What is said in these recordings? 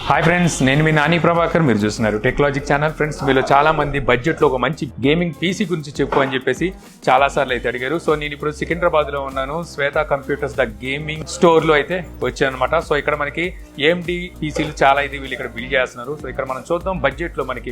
Hi friends, నేను మీ నాని ప్రభాకర్. మీరు చూస్తున్నారు టెక్నాలజిక్ ఛానల్. ఫ్రెండ్స్, మీలో చాలా మంది బడ్జెట్లో ఒక మంచి గేమింగ్ పీసీ గురించి చెప్పు అని చెప్పేసి చాలాసార్లు అయితే అడిగారు. సో నేను ఇప్పుడు సికింద్రాబాద్లో ఉన్నాను. శ్వేత కంప్యూటర్స్ ద గేమింగ్ స్టోర్లో అయితే వచ్చానమాట. సో ఇక్కడ మనకి AMD పీసీలు చాలా ఇది వీళ్ళు ఇక్కడ బిల్డ్ చేస్తున్నారు. సో ఇక్కడ మనం చూద్దాం బడ్జెట్లో మనకి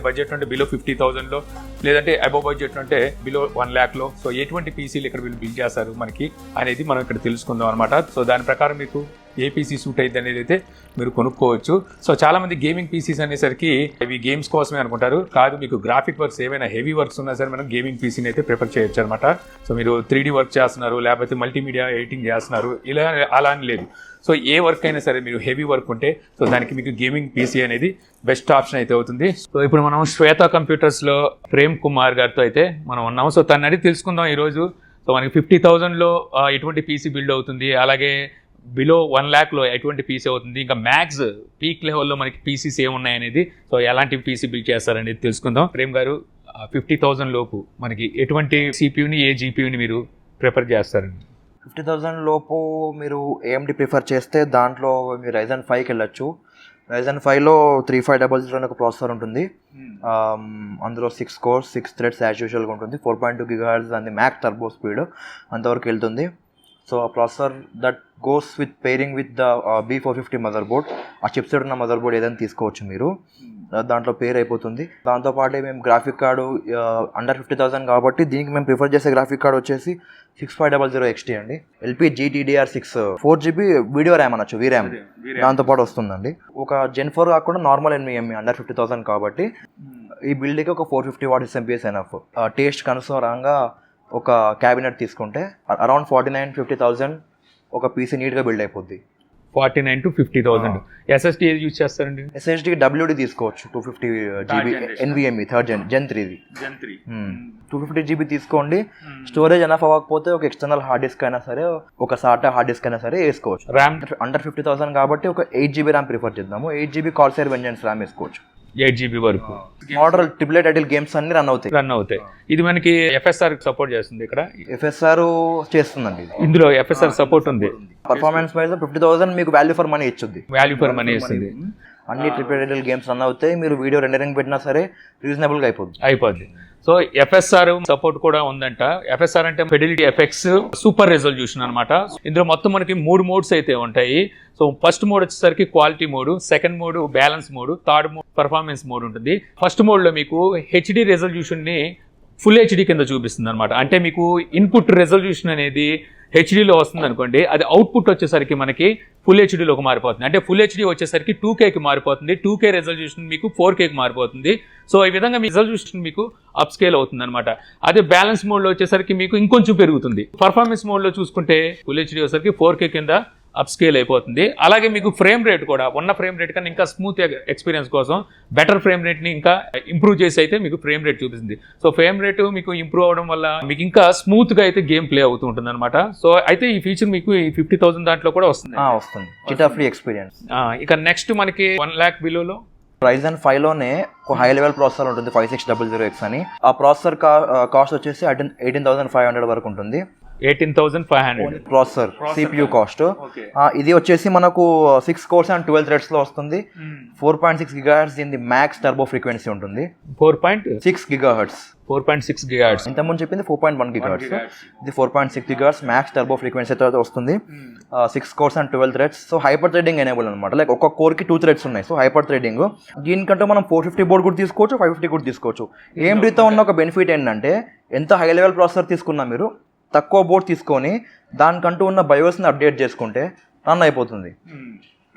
బడ్జెట్ అంటే బిలో 50,000లో, లేదంటే అబోవ్ బడ్జెట్ అంటే బిలో 1 lakhలో సో ఎటువంటి పీసీలు ఇక్కడ వీళ్ళు బిల్డ్ చేస్తారు మనకి అనేది మనం ఇక్కడ తెలుసుకుందాం అనమాట. సో దాని ప్రకారం మీకు ఏ పీసీ సూట్ అయితే అనేది అయితే మీరు కొనుక్కోవచ్చు. సో చాలా మంది గేమింగ్ పీసీస్ అనేసరికి ఇవి గేమ్స్ కోసమే అనుకుంటారు. కాదు, మీకు గ్రాఫిక్ వర్క్స్ ఏమైనా హెవీ వర్క్స్ ఉన్నా సరే మనం గేమింగ్ పీసీని అయితే ప్రిఫర్ చేయొచ్చు అనమాట. సో మీరు 3D వర్క్ చేస్తున్నారు, లేకపోతే మల్టీమీడియా ఎడిటింగ్ చేస్తున్నారు, ఇలా అలా అని లేదు. సో ఏ వర్క్ అయినా సరే మీరు హెవీ వర్క్ ఉంటే సో దానికి మీకు గేమింగ్ పీసీ అనేది బెస్ట్ ఆప్షన్ అయితే అవుతుంది. సో ఇప్పుడు మనం శ్వేత కంప్యూటర్స్లో ప్రేమ్ కుమార్ గారితో అయితే మనం ఉన్నాము. సో తను అడిగి తెలుసుకుందాం ఈరోజు. సో మనకి 50,000లో ఎటువంటి పీసీ బిల్డ్ అవుతుంది, అలాగే బిలో 1 lakhలో ఎటువంటి పీసీ అవుతుంది, ఇంకా మ్యాక్స్ పీక్ లెవెల్లో మనకి పీసీస్ ఏమున్నాయి అనేది, సో ఎలాంటి పీసీ బిల్డ్ చేస్తారనేది తెలుసుకుందాం. ప్రేమ్ గారు, 50,000 లోపు మనకి ఎటువంటి సిపియూని ఏ జీపీయూని మీరు ప్రిఫర్ చేస్తారండి? 50,000 లోపు మీరు AMD ప్రిఫర్ చేస్తే దాంట్లో మీరు Ryzen 5కి వెళ్ళొచ్చు. Ryzen 5లో 3500 అనే ఒక ప్రాసెసర్ ఉంటుంది. అందులో 6 cores 6 threads యాజ్ యూజువల్గా ఉంటుంది. 4.2 GHz అంది మ్యాక్స్ టర్బో స్పీడ్ అంతవరకు వెళ్తుంది. సో ఆ processor that goes with pairing with the B450 mother board. ఆ చిప్సెట్ ఉన్న మదర్ బోర్డ్ ఏదైనా తీసుకోవచ్చు మీరు, దాంట్లో పేర్ అయిపోతుంది. దాంతోపాటు మేము గ్రాఫిక్ కార్డు అండర్ 50,000 కాబట్టి దీనికి మేము ప్రిఫర్ చేసే గ్రాఫిక్ కార్డు వచ్చేసి 6500 XT అండి. LPGDDR6 4GB వీడియో ర్యామ్ అనొచ్చు, VRAM దాంతోపాటు వస్తుందండి. ఒక Gen 4 కాకుండా నార్మల్ NVMe అండర్ 50,000 కాబట్టి ఈ బిల్డ్కి ఒక 450 వాట్ SMPS ఎనఫ్. టేస్ట్ కనుసరంగా ఒక క్యాబినెట్ తీసుకుంటే అరౌండ్ 49-50,000 ఒక పీసీ నీట్గా బిల్డ్ అయిపోద్ది. 49,000 to 50,000. SSD ఏది యూజ్ చేస్తారండి? SSD WD తీసుకోవచ్చు, 250 GB NVMe third Gen 3 250 GB తీసుకోండి. స్టోరేజ్ ఎనఫ్ అవ్వకపోతే ఒక ఎక్స్టర్నల్ హార్డ్ డిస్క్ అయినా సరే, ఒక SATA హార్డ్ డిస్క్ అయినా సరే వేసుకోవచ్చు. ర్యామ్ అండర్ 50,000 కాబట్టి ఒక 8GB ర్యామ్ ప్రిఫర్ చేద్దాము. 8GB Corsair Vengeance ర్యామ్ వేసుకోవచ్చు. 8GB వరకు మోడల్ ట్రిపుల్ టైటిల్ గేమ్స్ అన్ని రన్ అవుతాయి. ఇది మనకి FSR సపోర్ట్ చేస్తుంది. ఇక్కడ FSR చేస్తుందండి. ఇందులో FSR సపోర్ట్ ఉంది. పర్ఫార్మెన్స్ వైజ్ 50,000 మీకు వాల్యూ ఫర్ మనీ ఇచ్చుద్ది. ఇస్తుంది. అన్ని ట్రిపుల్ టైటిల్ గేమ్స్ రన్ అవుతాయి. మీరు వీడియో రెండరింగ్ పెట్టినా సరే రీజనబుల్ గా అయిపోద్ది. సో FSR సపోర్ట్ కూడా ఉందంట. FSR అంటే ఫిడిలిటీ ఎఫెక్ట్స్ సూపర్ రెజల్యూషన్ అనమాట. ఇందులో మొత్తం మనకి 3 మోడ్స్ అయితే ఉంటాయి. సో ఫస్ట్ మోడ్ వచ్చేసరికి quality mode, second mode balance mode, third mode performance mode ఉంటుంది. ఫస్ట్ మోడ్లో మీకు HD రెజల్యూషన్ని ఫుల్ HD కింద చూపిస్తుంది అనమాట. అంటే మీకు ఇన్పుట్ రెజల్యూషన్ అనేది HDలో వస్తుంది అనుకోండి, అది అవుట్పుట్ వచ్చేసరికి మనకి ఫుల్ HDలోకి మారిపోతుంది. అంటే ఫుల్ HD వచ్చేసరికి 2Kకి మారిపోతుంది. 2K రెజల్యూషన్ మీకు 4Kకి మారిపోతుంది. సో ఈ విధంగా మీ రెజల్యూషన్ మీకు అప్ స్కేల్ అవుతుంది అనమాట. అదే బ్యాలెన్స్ మోడ్లో వచ్చేసరికి మీకు ఇంకొంచెం పెరుగుతుంది. పర్ఫార్మెన్స్ మోడ్లో చూసుకుంటే ఫుల్ HD వచ్చేసరికి 4K కింద అప్ స్కేల్ అయిపోతుంది. అలాగే మీకు ఫ్రేమ్ రేట్ కూడా ఉన్న ఫ్రేమ్ రేట్ కన్నా ఇంకా స్మూత్ ఎక్స్పీరియన్స్ కోసం బెటర్ ఫ్రేమ్ రేట్ని ఇంకా ఇంప్రూవ్ చేసి అయితే మీకు ఫ్రేమ్ రేట్ చూపిస్తుంది. సో ఫ్రేమ్ రేట్ మీకు ఇంప్రూవ్ అవడం వల్ల మీకు ఇంకా స్మూత్గా అయితే గేమ్ ప్లే అవుతూ ఉంటుంది అనమాట. సో అయితే ఈ ఫీచర్ మీకు ఈ 50,000 దాంట్లో కూడా వస్తుంది. Free experience. ఇక నెక్స్ట్ మనకి 1 lakh బిలోలో Ryzen 5లోనే ఒక హై లెవెల్ ప్రాసెసర్ ఉంటుంది, 5600X అని. ఆ ప్రాసెసర్ కాస్ట్ వచ్చేసి 18,500 వరకు ఉంటుంది. 18,500 ప్రాసెసర్ CPU కాస్ట్. ఇది వచ్చేసి మనకు 6 cores and 12 threads లో వస్తుంది. 4.6 GHz దీని మ్యాక్స్ టర్బో ఫ్రీక్వెన్సీ ఉంటుంది. 4.6 GHz. ఇంతకుముందు చెప్పింది 4.1 GHz. ఇది 4.6 GHz మ్యాక్స్ టర్బో ఫ్రీక్వెన్సీ అయితే వస్తుంది. 6 cores and 12 threads. So hyper threading enable అనమాట. లైక్ ఒక కోర్కి 2 threads ఉన్నాయి. So hyper threading. దీనికంటే మనం 450 బోర్డ్ కూడా తీసుకోవచ్చు, 550 కూడా తీసుకోవచ్చు. AMDతో ఉన్న ఒక బెనిఫిట్ ఏంటంటే ఎంత హై లెవెల్ ప్రాసెసర్ తీసుకున్నా మీరు తక్కువ బోర్డ్ తీసుకొని దానికంటూ ఉన్న బయోస్ని అప్డేట్ చేసుకుంటే రన్ అయిపోతుంది.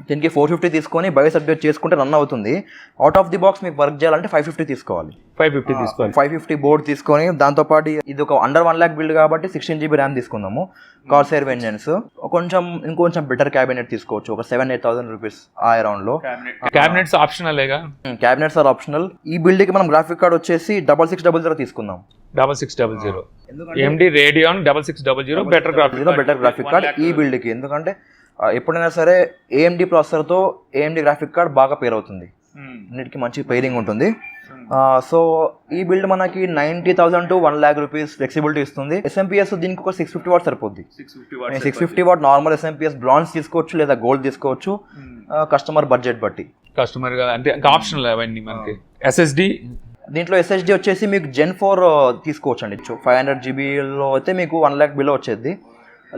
దీనికి 450 తీసుకొని బయోస్ అప్డేట్ చేసుకుంటే రన్ అవుతుంది. అవుట్ ఆఫ్ ది బాక్స్ మీకు వర్క్ చేయాలంటే 550 తీసుకోవాలి. 550 బోర్డ్ తీసుకొని దాంతోపాటు ఇది ఒక అండర్ 1 lakh బిల్డ్ కాబట్టి 16GB ర్యామ్ తీసుకుందాము. Corsair Vengeance ఇంకొంచెం బెటర్ క్యాబినెట్ తీసుకోవచ్చు, ఒక 7,000-8,000 రూపీస్ ఆ అరౌండ్లో. Cabinets optional. Cabinets are optional. ఈ బిల్డ్కి మనం గ్రాఫిక్ కార్డ్ వచ్చేసి 6600 తీసుకుందాం. 6600 AMD Radeon 6600 better graphic card ఈ బిల్డ్కి. ఎందుకంటే ఎప్పుడైనా సరే AMD ప్రాసెసర్తో AMD గ్రాఫిక్ కార్డ్ బాగా పేర్ అవుతుంది, అన్నిటికీ మంచి పేరింగ్ ఉంటుంది. సో ఈ బిల్డ్ మనకి 90,000 to 1 lakh రూపీస్ ఫ్లెక్సిబిలిటీ ఇస్తుంది. ఎస్ఎంపిఎస్ దీనికి ఒక 650 వాట్ సరిపోద్ది. 650 వాట్ నార్మల్ ఎస్ఎంపిఎస్ బ్రాంజ్ తీసుకోవచ్చు లేదా గోల్డ్ తీసుకోవచ్చు, కస్టమర్ బడ్జెట్ బట్టి. కస్టమర్ అంటే ఆప్షనల్ అవన్నీ మనకి. ఎస్ఎస్డి దీంట్లో ఎస్ఎస్డి వచ్చేసి మీకు Gen 4 తీసుకోవచ్చు అండి. 500 జీబీలో అయితే మీకు 1 lakh బిలో వచ్చేది.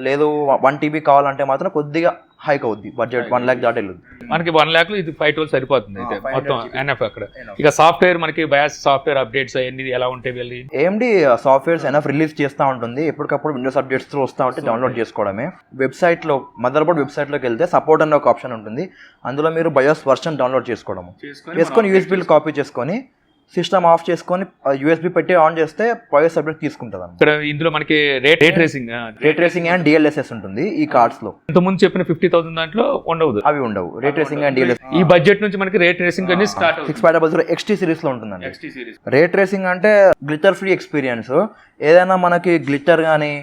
లేదు 1 TB కావాలంటే మాత్రం కొద్దిగా హైక్ అవుద్ది బడ్జెట్, 1 lakh దాటి వెళ్ళదు. మనకి 1 lakh ఇది 512 సరిపోతుంది అయితే మొత్తం ఎన్ఎఫ్ అక్కడ. ఇక సాఫ్ట్వేర్ మనకి బయాస్ సాఫ్ట్వేర్ అప్డేట్స్ అవన్నీ ఎలా ఉంటాయి వెళ్ళి? AMD సాఫ్ట్వేర్స్ ఎన్ఎఫ్ రిలీజ్ చేస్తూ ఉంటుంది. ఎప్పటికప్పుడు విండోస్ అప్డేట్స్ త్రూ వస్తూ ఉంటే డౌన్లోడ్ చేసుకోవడమే. వెబ్సైట్లో మదర్ బోర్డ్ వెబ్సైట్లోకి వెళ్తే సపోర్ట్ అనే ఒక ఆప్షన్ ఉంటుంది. అందులో మీరు బయోస్ వర్షన్ డౌన్లోడ్ చేసుకొని యూఎస్బీ కాపీ చేసుకొని సిస్టమ్ ఆఫ్ చేసుకొని యూఎస్బీ పెట్టి ఆన్ చేస్తే బయోస్ అప్డేట్ తీసుకుంటుంది. ఇక్కడ ఇందులో మనకి రేట్ ట్రేసింగ్ అండ్ DLSS ఉంటుంది ఈ కార్డ్స్ లో. ఇంతకుముందు చెప్పిన 50,000 దాంట్లో ఉండవు, అవి ఉండవు. రేట్ ట్రేసింగ్ అండ్ DLSS ఈ బడ్జెట్ నుంచి మనకి రేట్ ట్రేసింగ్ అనేది స్టార్ట్ 6500 XT సిరీస్ లో ఉంటుందండి. రేట్ ట్రేసింగ్ అంటే గ్లిటర్ ఫ్రీ ఎక్స్పీరియన్స్. ఏదైనా మనకి గ్లిటర్ కానీ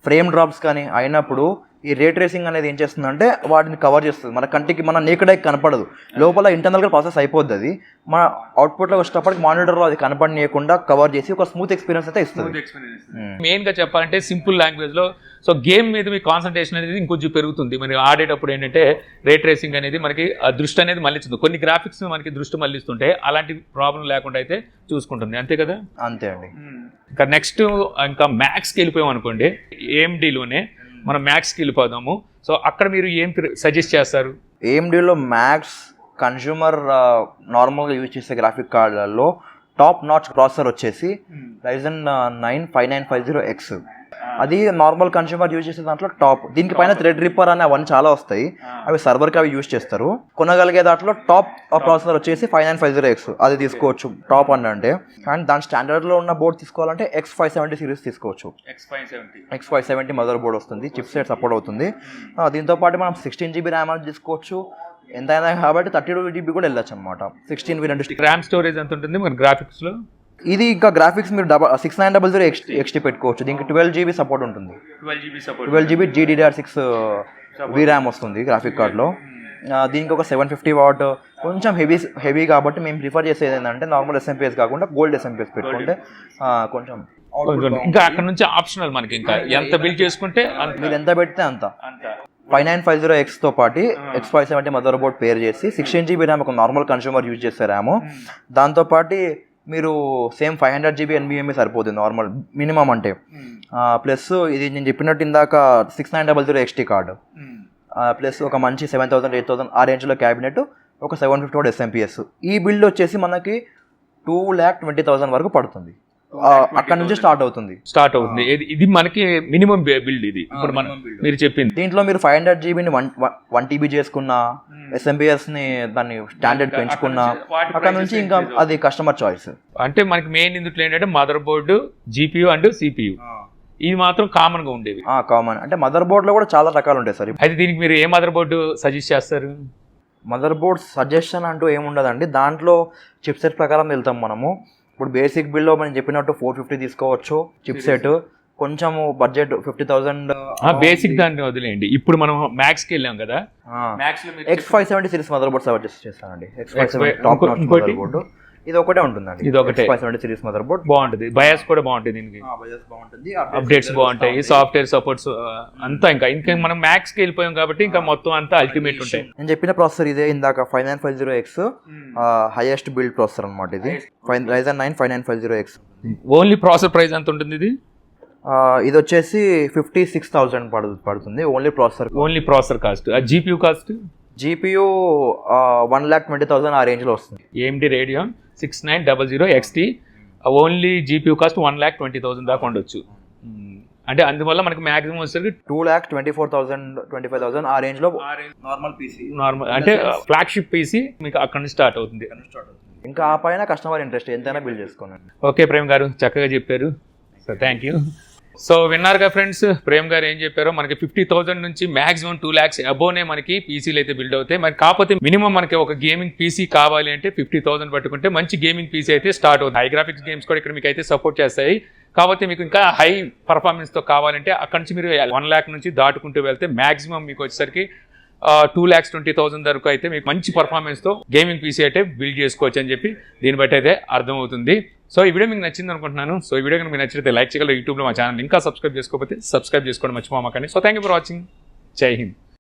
ఫ్రేమ్ డ్రాప్స్ కానీ అయినప్పుడు ఈ రే ట్రేసింగ్ అనేది ఏం చేస్తుందంటే వాటిని కవర్ చేస్తుంది. మన కంటికి మన నేకెడ్ ఐ కనపడదు, లోపల ఇంటర్నల్గా ప్రాసెస్ అయిపోద్ది. అది మన అవుట్పుట్లో వచ్చేటప్పటికి మానిటర్లో అది కనపడనీయకుండా కవర్ చేసి ఒక స్మూత్ ఎక్స్పీరియన్స్ అయితే ఇస్తుంది. మెయిన్ గా చెప్పాలంటే సింపుల్ లాంగ్వేజ్ లో సో గేమ్ మీద మీ కాన్సన్ట్రేషన్ అనేది ఇంకొంచెం పెరుగుతుంది. మరి ఆడేటప్పుడు ఏంటంటే రే ట్రేసింగ్ అనేది మనకి ఆ దృష్టి అనేది మళ్ళిస్తుంది. కొన్ని గ్రాఫిక్స్ మనకి దృష్టి మళ్ళిస్తుంటే అలాంటి ప్రాబ్లం లేకుండా అయితే చూసుకుంటుంది. అంతే కదా? అంతే అండి. ఇంకా నెక్స్ట్ ఇంకా మ్యాక్స్కి వెళ్ళిపోయాం అనుకోండి, AMDలోనే మనం మ్యాక్స్కి వెళ్ళిపోదాము. సో అక్కడ మీరు ఏం సజెస్ట్ చేస్తారు? AMDలో మ్యాక్స్ కన్జ్యూమర్ నార్మల్గా యూజ్ చేసే గ్రాఫిక్ కార్డులలో టాప్ నాచ్ ప్రాసెసర్ వచ్చేసి Ryzen 9 5950X. అది నార్మల్ కన్స్యూమర్ యూజ్ చేసే దాంట్లో టాప్. దీనికి పైన థ్రెడ్ రిప్పర్ అని అవన్నీ చాలా వస్తాయి, అవి సర్వర్కి అవి యూజ్ చేస్తారు. కొనగలిగే దాంట్లో టాప్ ప్రాసెసర్ వచ్చేసి 5950X, అది తీసుకోవచ్చు టాప్ అంటే. అండ్ దాని స్టాండర్డ్లో ఉన్న బోర్డ్ తీసుకోవాలంటే X570 సిరీస్ తీసుకోవచ్చు. X570 మదర్ బోర్డ్ వస్తుంది, చిప్ సెట్ సపోర్ట్ అవుతుంది. దీంతో పాటు మనం 16 GB ర్యామ్ అని తీసుకోవచ్చు. ఎంతైనా కాబట్టి 32 GB కూడా వెళ్ళచ్చు అనమాట. 16 ర్యామ్ స్టోరేజ్ ఎంత ఉంటుంది మన గ్రాఫిక్స్లో? ఇది ఇంకా గ్రాఫిక్స్ మీరు 6900 XT పెట్టుకోవచ్చు. దీనికి 12 GB సపోర్ట్ ఉంటుంది. 12 GB GDDR6 VRAM వస్తుంది గ్రాఫిక్ కార్డ్లో. దీనికి ఒక 750 వాట్, కొంచెం హెవీ కాబట్టి మేము ప్రిఫర్ చేసేది ఏంటంటే నార్మల్ ఎస్ఎంపిఎస్ కాకుండా గోల్డ్ ఎస్ఎంపిఎస్ పెట్టుకుంటే కొంచెం. ఇంకా అక్కడ నుంచి ఆప్షనల్ మనకి ఇంకా ఎంత బిల్డ్ చేసుకుంటే మీరు ఎంత పెడితే అంత. 5950X తో పాటు X570 మదర్ బోర్డ్ పేర్ చేసి 16 GB ర్యామ్ ఒక నార్మల్ కన్స్యూమర్ యూజ్ చేసే ర్యామ్. దాంతోపాటు మీరు సేమ్ 500 GB NVMe సరిపోతుంది నార్మల్ మినిమం అంటే. ప్లస్ ఇది నేను చెప్పినట్టు ఇందాక 6900 XT కార్డు, ప్లస్ ఒక మంచి 7000 8000 ఆ రేంజ్లో క్యాబినెట్, ఒక 750 వాట్ ఎస్ఎంపిఎస్. ఈ బిల్డ్ వచ్చేసి మనకి 2,20,000 వరకు పడుతుంది. అక్కడ నుంచి స్టార్ట్ అవుతుంది. ఇది మనకి మినిమం బిల్డ్. ఇది ఇప్పుడు మనం మీరు చెప్పింది దీంట్లో మీరు 500 GBని 1 TB చేసుకున్నా, ఎస్ఎంపిఎస్ ని దాన్ని స్టాండర్డ్ పెంచుకున్నా, అక్కడ నుంచి ఇంకా అది కస్టమర్ చాయిస్. అంటే మనకి మెయిన్ ఇందులో ఏంటంటే mother board, GPU and CPU ఇవి మాత్రం కామన్ గా ఉండేవి. కామన్ అంటే మదర్ బోర్డ్ లో కూడా చాలా రకాలు ఉంటాయి సార్. అయితే దీనికి మీరు ఏ మదర్ బోర్డు సజెస్ట్ చేస్తారు? మదర్ బోర్డ్ సజెషన్ అంటూ ఏముండదండి, దాంట్లో చిప్ సెట్ ప్రకారం వెళ్తాం మనము. ఇప్పుడు బేసిక్ బిల్డ్ మనం చెప్పినట్టు 450 తీసుకోవచ్చు చిప్ సెట్. కొంచెం బడ్జెట్ 50,000 బేసిక్ దాన్ని వదిలేయండి. ఇప్పుడు మనం మ్యాక్స్ కి వెళ్ళాం కదా, X570 series mother board suggest చేస్తానండి. X570 top notch mother board ఇది ఒకటే ఉంటుందండి. ఇది ఒకటే 570 సిరీస్ మదర్ బోర్డ్ బాగుంటుంది. బయాస్ కూడా బాగుంటుంది, దీనికి బయాస్ బాగుంటుంది, అప్డేట్స్ బాగుంటాయి, సాఫ్ట్వేర్ సపోర్ట్స్ అంతా. ఇంకా మనం మ్యాక్స్ కి వెళ్ళిపోయాం కాబట్టి ఇంకా మొత్తం అంతా అల్టిమేట్ ఉంటాయి. నేను చెప్పిన ప్రాసెసర్ ఇదే ఇందాక 5950X హైయెస్ట్ బిల్డ్ ప్రాసెసర్ అనమాట. ఇది Ryzen 9 5950X. Only processor price ఎంత ఉంటుంది? ఇది వచ్చేసి 56,000 పడుతుంది only processor cost. GPU cost? GPU 1,20,000 ఆ రేంజ్ లో వస్తుంది. AMD Radeon 6900 XT only GPU cost 1,20,000 దాకా ఉండొచ్చు. అంటే అందువల్ల మనకి మాక్సిమం వచ్చేసరికి 2,24,000 ఆ రేంజ్ లో నార్మల్ అంటే ఫ్లాగ్షిప్ పీసీ మీకు అక్కడ నుంచి స్టార్ట్ అవుతుంది. ఇంకా ఆ పైన కస్టమర్ ఇంట్రెస్ట్ ఎంతైనా బిల్డ్ చేసుకోండి. ఓకే ప్రేమ్ గారు, చక్కగా చెప్పారు. So thank you. సో విన్నారుగా ఫ్రెండ్స్, ప్రేమ్ గారు ఏం చెప్పారో. మనకి 50,000 నుంచి మాక్సిమం 2 lakhs అబోనే మనకి పీసీలు అయితే బిల్డ్ అవుతాయి. మరి కాకపోతే మినిమం మనకి ఒక గేమింగ్ పీసీ కావాలి అంటే 50,000 పట్టుకుంటే మంచి గేమింగ్ పీసీ అయితే స్టార్ట్ అవుతుంది. హై గ్రాఫిక్స్ గేమ్స్ కూడా ఇక్కడ మీకు అయితే సపోర్ట్ చేస్తాయి. కాకపోతే మీకు ఇంకా హై పర్ఫార్మెన్స్తో కావాలంటే అక్కడ నుంచి మీరు 1 lakh నుంచి దాటుకుంటూ వెళ్తే మాక్సిమం మీకు వచ్చేసరికి 2,20,000 వరకు అయితే మీకు మంచి పర్ఫార్మెన్స్తో గేమింగ్ పీసీ అయితే బిల్డ్ చేసుకోవచ్చు అని చెప్పి దీన్ని బట్టి అయితే అర్థమవుతుంది. సో ఈ వీడియో మీకు నచ్చింది అనుకుంటున్నాను. సో ఈ వీడియో కనుక మీకు నచ్చితే లైక్ చేయగలరు. యూట్యూబ్లో మా ఛానల్ ఇంకా సబ్స్క్రైబ్ చేసుకోకపోతే సబ్స్క్రైబ్ చేసుకోవడం మర్చిపోమాకండి. So thank you for watching. జై హింద్.